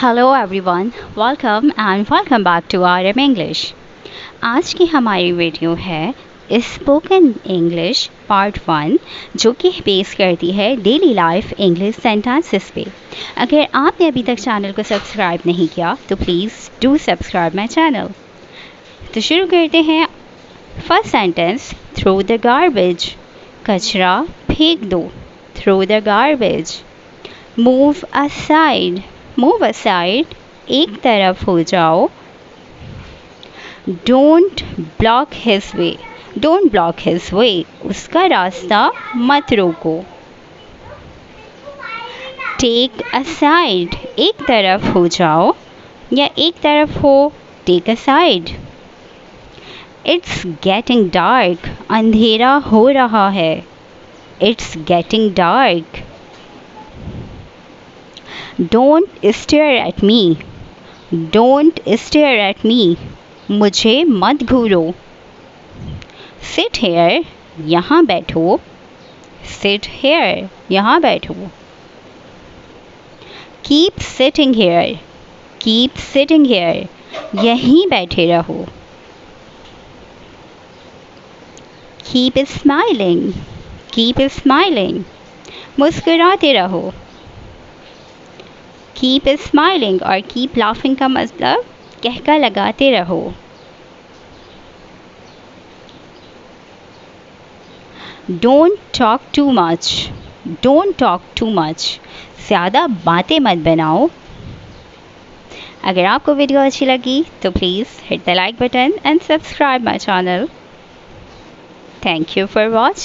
Hello everyone, welcome back to RM English. आज की हमारी वीडियो है स्पोकन इंग्लिश पार्ट 1, जो कि बेस करती है डेली लाइफ इंग्लिश सेंटेंसेस पे। अगर आपने अभी तक चैनल को सब्सक्राइब नहीं किया तो please do subscribe my channel. तो शुरू करते हैं। First sentence, throw the garbage. कचरा फेंक दो। Throw the garbage. Move aside. Move aside, एक तरफ हो जाओ। Don't block his way. Don't block his way, उसका रास्ता मत रोको। टेक असाइड, एक तरफ हो जाओ या एक तरफ हो। Take aside. It's getting dark, अंधेरा हो रहा है। It's getting dark. Don't stare at me. Don't stare at me. मुझे मत घूरो। Sit here. यहाँ बैठो। Sit here. यहाँ बैठो। Keep sitting here. Keep sitting here. यहीं बैठे रहो। Keep smiling. Keep smiling. मुस्कुराते रहो। कीप स्माइलिंग और कीप लाफिंग का मतलब कहका लगाते रहो। Don't talk too much. Don't talk too much, ज़्यादा बातें मत बनाओ। अगर आपको वीडियो अच्छी लगी तो please hit the like button and subscribe my channel. Thank you for watching.